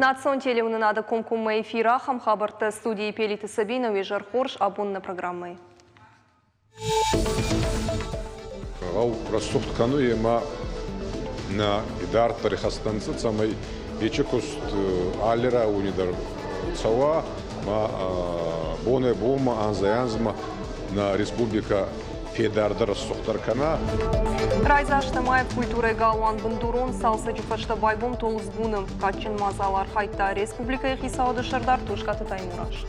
Национ телевизионный комкумма эфира хамхабарта студии Пелиты Сабина Вежар Хорш абунна программой. Гау рассухт кану ема на идар тарихастанцы самой ечекуст аллера унидар цава ма боне бома анзаянзма на республика Федарда рассухтаркана. Райзашта мая культуры галуан бандурон салса жуфашта байбом толузгуным качын мазалар хайта республика хисауды шардар тушкаты таймураш.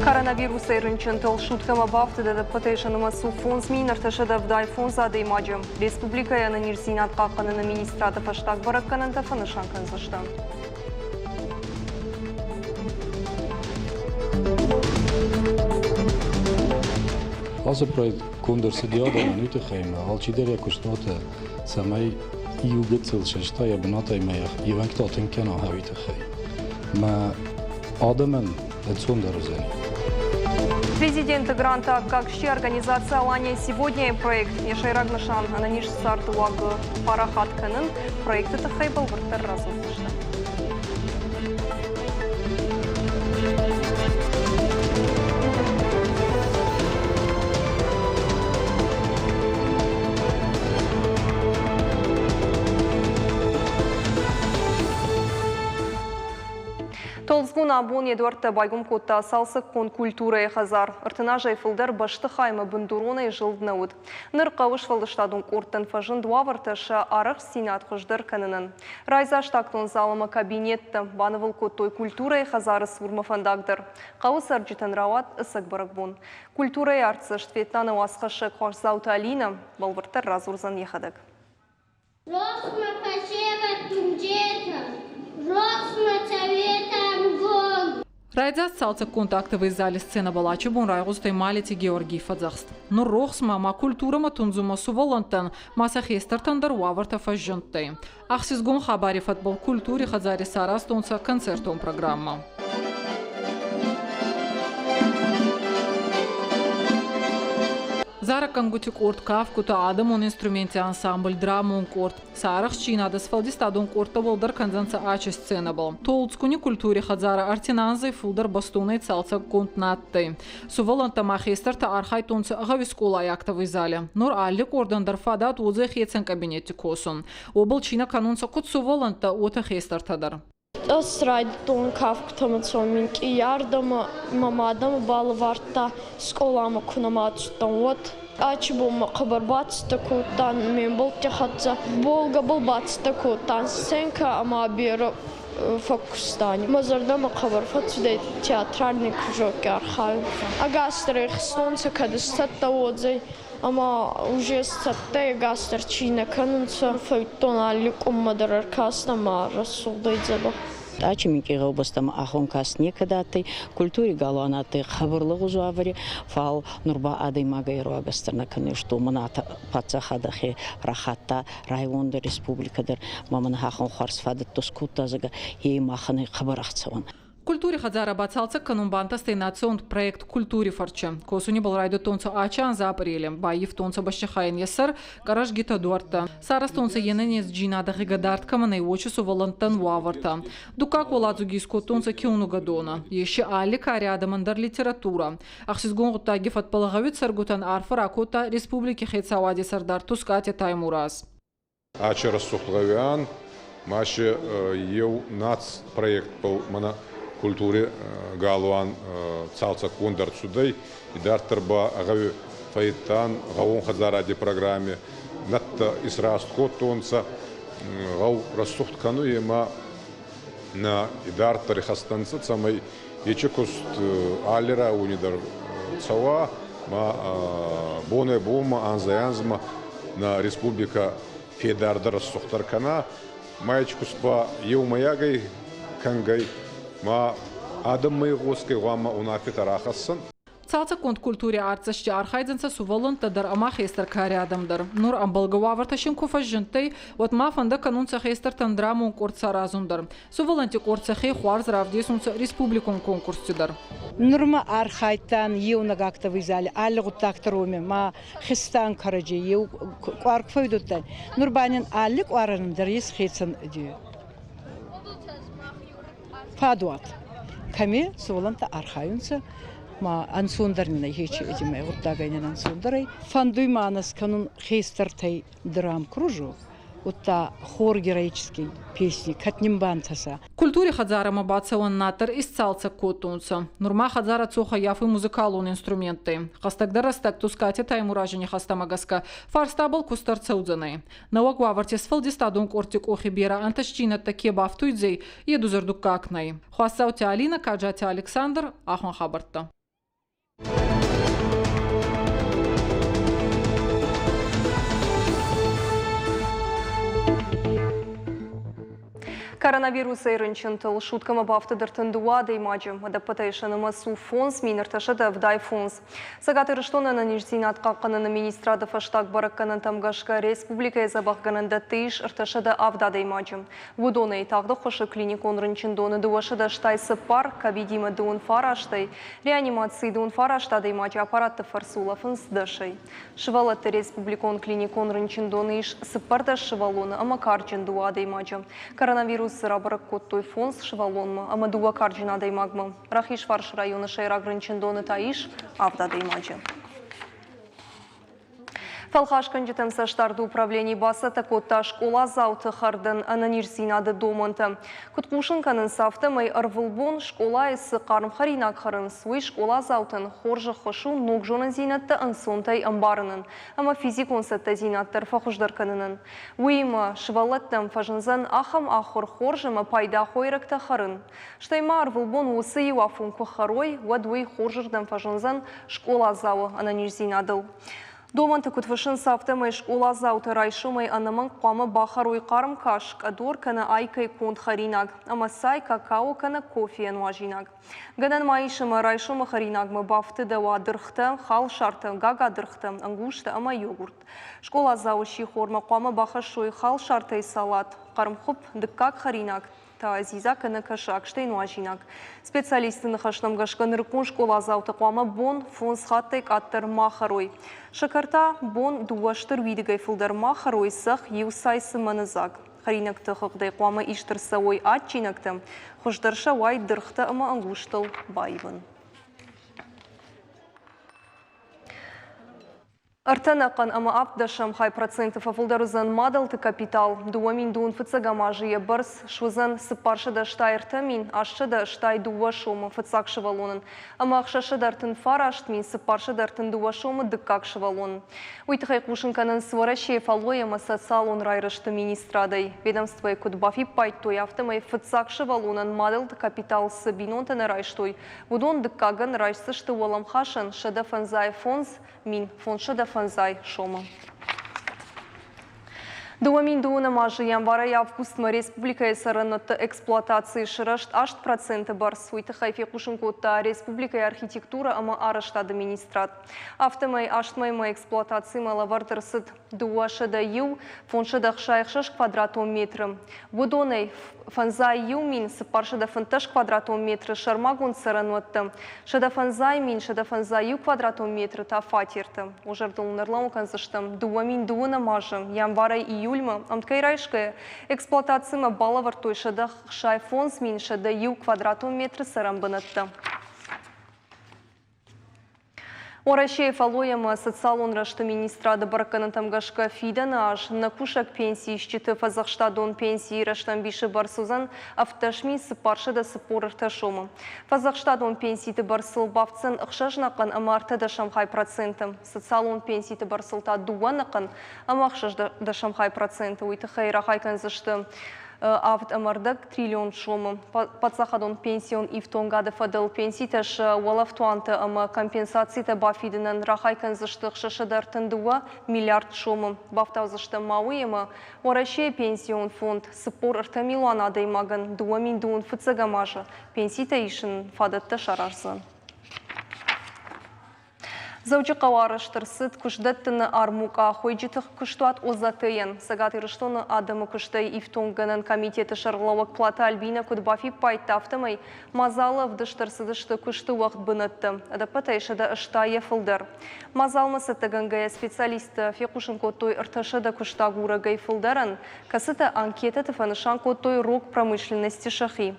Коронавирус эринчен тол шуткама бафтыда да патешанама су фонс минарташада вдай фонзады имаджем. Республика яна нирсинат каканына министрата фаштак баракканын тафанышанкан зашта. Als project konderse diada nu te geven, als je daar kostoten, samai iugetsel shta ya benata imaya, ivanktaten kana havi te geven. Maar Адамен het zonder zijn. Президент гранта «Какши» организация «Алания сегодня» проект Ешайраг Нашан ананиш сартуаг парахат канын проекты тахайбал вартар разлышты. Толзгун абон Эдуард байгум котта салсық кон культура хазар. Артына жайфылдар башты хайма бандурона жылднауд. Ныр қауыш фалдыштадун корттан фажын дуаварташа арық синат құждар канынын. Райза штактон залыма кабинетті банывыл коттой культура хазары сурмафандагдыр. Қауыс арджитан рават ысық баракбун. Культура артсы штветнаны уасқашы қорзауты алина балвыртар разурзан ехадык. Росма пачева тунджета, Росма цаветам гон. Райдзас салца контактовый зале сцена балачы бун райгустай малити Георгий Фадзахст. Но рохсма ма культурама тунзума суволантан маса хестартандар уаварта фажжонтай. Ахсизгон хабари футбол культуре хазари сарастонца концертом программа. Зара кангутик орт кавкута адамон инструменте ансамбль драмон корт. Сарах чинада сфалдистадон корта волдар канзанца ача сцена был. Толцкуни культуре хадзара артинанзай фулдар бастунай цалца контнаттай. Суволанта махестарта архай тонца агавискола аяктовой зале. Нор алли кордандар фадат удзе хецен кабинете косон. Обл чина канунца кут суволанта ота хестартадар. Срайдон кавкутамацомин ки ярдама мамадама балварта сколама кунаматстан вот ачбом хабарбатста кутан мен болтехатса болга болбатста кутан сценка ама бер фокустани мазардама хабарфатсуде театральный кружок архай агастрых солнце кадастата отзай ама уже сатте гастрчина канунца файтонали куммадар кастама расулдайзаба Ачимики областам ахонкас некадаты культуре галанаты хабарлыгы жуавари фал нурба адый магайро агастарна конечно мната пацахадахи рахатта районда республикадыр маман хахон харсфады тоскутазага ей маханы хабарахцаван. Культуре хазара бацалца канумбанта стейнацион проект культуре фарча. Косуни был райду тонца ачан за апрелем. Баив тонца башчахайн ясар гараж гита дуарта. Сарас тонца ененес джинада хигадарт камана и очису волантан ваварта. Дука коладзу гиско тонца киуну гадона. Еще али кариада мандар литература. Ахсизгон гутаги фатпалагавит саргутан арфар акота республики хейцавади сардар тускати таймурас. Ача рассухтгавиан маши ев нац проект был мана культуре галуан цалца кондар судай и дартарба агави файтан гаун хазаради программе натта исраст котонца гау рассухт кану ема на идар тарихастанца самой ечекуст аллера унидар цава ма боне бома анзаянзма на республика Федарда рассухтаркана маячкуспа еумаягай кангай ма адам майгоской вама унафит арахасан. Цалца конт культуре арцащи архайдзенца суволон тадар ама хейстер карядамдар. Нур амбалгававарташин куфажжинтай, вот мафанда канунца хейстер тандрамун курца разундар. Суволанти курца хей хуарз равдесунца республикон конкурстидар. Нурма архайтан евна как-то вызали, аллигут тактаруми, ма хистан караджи, ев кварк фойдутан. Нурбанин аллик варандар ес хейцан дю. Фадуат. Ками суволанта архаюнца, ма ансундарнина хейчи эдиме, вот тагайнин ансундарай. Фандуйманас канун хейстертай драм кружу. Утта хор героический песни, катнимбантаса. Культуре хадзара мабацауан натар из цалца котунца. Нурма хадзара цоха яфы музыкалун инструменты. Хастагдара стак тускати таймуражине хастамагаска. Фарстабл кустар цаудзанай. Науагвавартис фалдистадун кортик охибера анташчина таке бафтуйдзей едузардук какнай. Хуасаути Алина, Каджати Александр, Ахон Хабарта. Коронавирус эйренчентл шуткама бафтыдыртын дуа деймаджы. Адапатайшаныма су фонс минерташыда вдай фонс. Сагатыры штонана нижзинат қаққанына министрады фаштаг баракканын тамгашка республика забахганында тейш ырташыда авда деймаджы. Вудоны тағды қошы клиникон рынчындоны дуашыда штай сыппар, кабидима дуын фараштай, реанимации дуын фарашта деймаджы аппаратты фарсулафын сдашай. Шывалатты республикон клиникон рынчындоны иш сыппарда шывалоны амакарчын дуа деймаджы. Коронавирус рабарак коттой фонс шывалонма, амадуа карджина деймагма. Рахиш фарш районы шайрак рынчындоны таиш авда деймаджы. Фалхашкан жетемса штарды управлений баса такотта школа зауты хардын ананирсинады домонты. Куткушынканын сафты май арвылбон школа есі қарым харинак харын суй школа заутын хоржы хошу ногжонын зинатты ансонтай амбарынын. Ама физик онсатты зинаттар фахуждарканынын. Уйма шывалаттым фажынзан ахам ахор хоржыма пайда хойракта харын. Штайма арвылбон осы юафун кухарой вадуй хоржырдым фажынзан школа зауы ананирсинадыл. Доманты күтвышын сафтымай школа зауты райшумай анамын қамы бахаруй қарым кашк, адор кана айкай конт харинаг, ама сай какао кана кофеен важинаг. Гадан майшыма райшума харинагмы бафты дава дырхты, хал шарты, гага дырхты, ангушты, ама йогурт. Школа зауы шихорма қамы бахашуй хал шарты салат, қарым хуп дыккак харинаг. Азиза кана кашак штейн важинаг. Специалисты нахашнам гашкан рыкун школа зауты қамы бон фонс хаттайк аттыр махарой. Шакарта бон дуаштыр видигай фылдар махарой сах юсайсы манызак. Харинакты хықдай қамы иштырса ой атчинакты. Хуждарша вай дырхты ама ангуштыл байбын. Артанаққан ама апташам хай процентов афылдарызан мадалты капитал. Дуамин дуын фыцагамажия барс шузан сыпаршыда штайрты мин, ашшыда штай дуа шома фыцак шывалонын. Ама ақшашыдартын фарашт мин сыпаршыдартын дуа шома дыккак шывалонын. Уйтықай кушынканын сварашие фалояма социалон райрышты министрадай. Ведомствой кудбафи пайтой автомай фыцак шывалонын мадалты капитал сабинонтаны райштой. Вудон дыккаган райшсышты уалам хашын шада фанзай фонз мин фон шада фанзай шома. Дуамин дуына мажы январа августма республика эсарынытты эксплуатации шырашт 8% бар суйты хайфе кушынкотта республика архитектура ама арышт администрат. Автомай аштмайма эксплуатации малавардырсыд дуашыда ю фоншыдах шайхшаш квадратом метрым. Будонай фанзай ю мин сыпаршыда фанташ квадратом метры шармагун саранотты. Шада фанзай мин шада фанзай ю квадратом метры та фатирты. Ужардылынырлау канзыштым. Дуамин дуына мажы январа июльма амткай райшкая эксплуатацияма балавар той шада шай фонс мин шада ю квадратом метры сарамбанатты. Орашей фалояма социалон рашты министрады бараканын тамгашка фидана аж на кушак пенсии щиты Фазахштадон пенсии раштан биши барсузан автошми сыпаршыда сыпорырта шома. Фазахштадон пенсии барсыл бавцын ықшажнақын амарта да шамхай процентым. Социалон пенсии барсылта дуанақын амақшаж да шамхай проценты. Уйты хайра хайкан зашты. Авт амардак триллион шома. Пацахадон пенсион ифтонгады фадал пенсии таш уалафтуанты ама компенсацията бафидынан рахайкан заштық шашадартын дуа миллиард шома. Бафтау зашты мауема орашей пенсион фонд сыпор артамилуан адаймаган дуамин дуун фыцагамажа. Пенсита ишын фадатта шарарсан. Завжди каварыштырсыт күшдеттіні армука хойжитық күштуат озатыйын. Сагат ирыштоны адымы күштай ифтонгының комитеті шарғылауық плата Альбина Кудбафи пайттафтымай мазалы вдыштырсыдышты күшті уақыт бұнытты. Адапатайшыда ұштайы фылдыр. Мазалмы сәттігінгая специалисті фекушын коттой ыртышыда күштагуры гай фылдырын, касыты анкеты тіфанышан коттой рок промышленности шахи.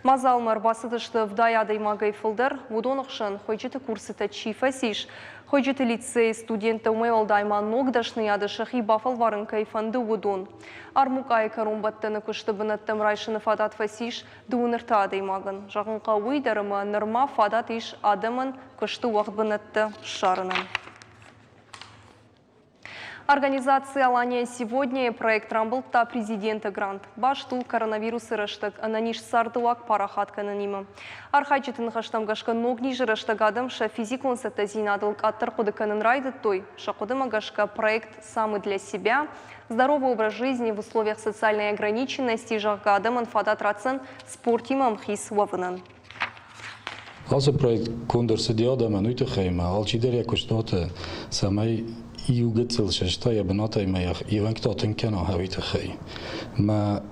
Мазалмы арбасыдышты вдаядайма гай фылдыр, вудонықшын хойжиты курсыта чифасиш, Хойжиты лицей студенты умайвалдайма ногдашны яды шахи бафал варын кайфанды удун. Армукай карумбаттыны күшті бұныттым райшыны фадат фасиш дуынырта адаймагын. Жағын қауый дарымы нырма фадат иш адымын күшті уақыт бұнытты шарынан. Организация «Алания сегодня» проект Рамблта президента грант. Башту коронавирус рыштык, ананиш сардуак парахат кананима. Архайчытын хаштам гашка ногни жырыштагадым ша физик концерта зинадылк аттыр куды канын райды той. Шакудыма гашка проект «Самый для себя». Здоровый образ жизни в условиях социальной ограниченности жагадым инфадат рацен спортимам хис вавынан. Also проект кондорсы диадама нуйты хайма, алчидер якуштоты самай югыцыл шашта я бенатай маях иванктатын кена хавиты хай. Ма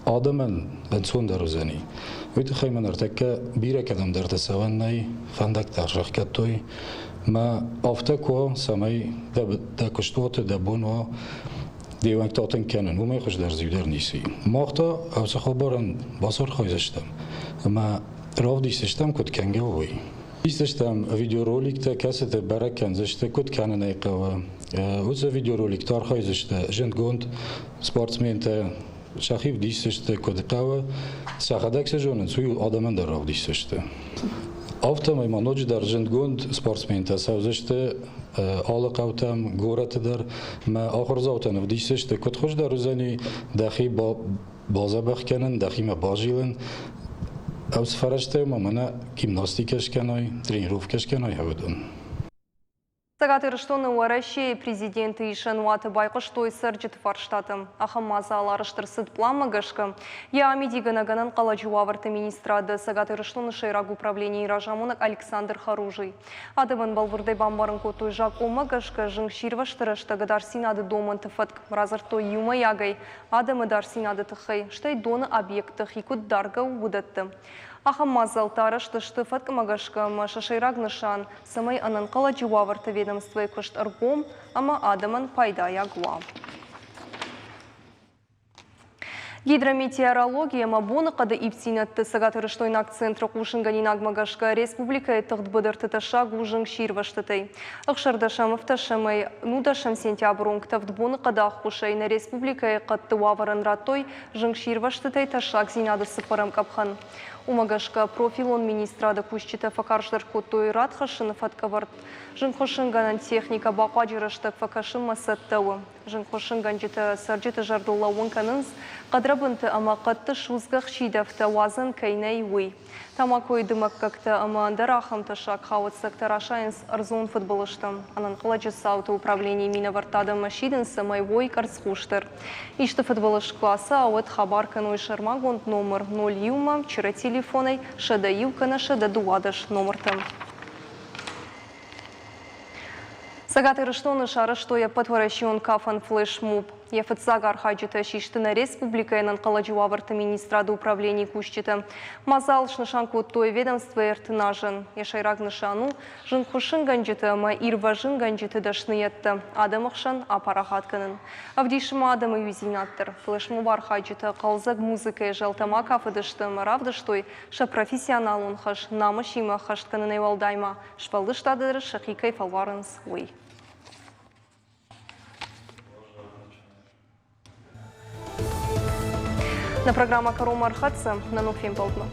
адамын бенсон дарузани. Нуйты хайма нартакка бирек адам дарда саваннай фандак таржахкаттой. Ма афтако самай да куштоты да буно иванктатын кенен. Умай хуш дар зюдер ниси. Махта авсахобаран басар хайзаштам. Ма равдисштам код кангавой. Истштам видеороликта касете баракан зашта код кананайқава. Уза видеороликтар хайзашта жендгонд спортсмента шахив дистшта код қава сахадакса жонен суй адаман дар равдисшта. Автомай манoj дар жендгонд спортсмента савзашта алақавтам горат дар ма ахыр завтан вдисшта код хош дар узани дахи база бахканан дахи ма бажилан او سفرشته ما منا гимнастикаш канай, тренировкаш канай хавдан. Сагат ирыштоны уаращи президенты Ишануаты байқыштой сыржыт фарштатым. Ахамаза аларыштырсыд пламагашка. Я амидиганаганан қаладжуаварты министрады Сагат ирыштоны шайраг управления Иражамунак Александр Харужий. Адыван балвырдай бамбарын котой жак омагашка жың ширваштырыштагы дарсинады домын тыфатк. Разыртой юма ягай. Адымы дарсинады тыхай. Штай доны объекты хикут дарга удатты. Ахамазал тарыштышты фаткамагашка шашайраг нышан самай анан қаладжуаварты ведомствой кышт аргом, ама адаман пайда ягуа. Гидрометеорология мабуны қады ипсинатты Сагат ирыштойнак центры қушынганин агмагашка республика этығд бұдырты таша гужың ширваштытай. Ақшардашам ыфташамай нудашам сентябрунктавд буны қада қушай на республика қатты ваварын ратой жың ширваштытай ташак зинады сыпарам капхан. Умагашка профилон министрада кушчита факарждар коттой радхашын фаткавард. Жынхошынганан техника бақа жырыштық факашын масаттауы. Жынхошынган жита саржита жардулауын канынз қадрабынты ама қатты шузгақ шидавта вазын кайнай уй. Тамакой дымак какта ама андарахам ташак хават сактарашайынс арзон футболыштым. Анан қылачы сауты управление минавартады машидын самай вой карсхуштыр. Ишты футболыш класса ауыт хабар каной шармагонд номер 0 юма, чира телефоной шада юкана шада дуадаш номертам. Сагат ирыштоны шары, что я подворащен кафан флешмоб. Я фатсагар хаджита шиштына республикайнан қаладжуаварты министрады управления кушчита. Мазал шнышанку той ведомство эртынажын. Я шайраг нышану, жын хушын ганджита, ма ирважын ганджита дашны етті. Адамықшан апарахатканын. Авдишыма адамы юзинаттыр. Флешмобар хаджита қалзаг музыкай жалтама кафыдыштым. Равдыштой ша профессионалун хаш намышима хаштканын айвалдайма. Шпалдыштадыр шақикай фалварынс уй. На программа «Каром Архатса» на Нуфим Полтма.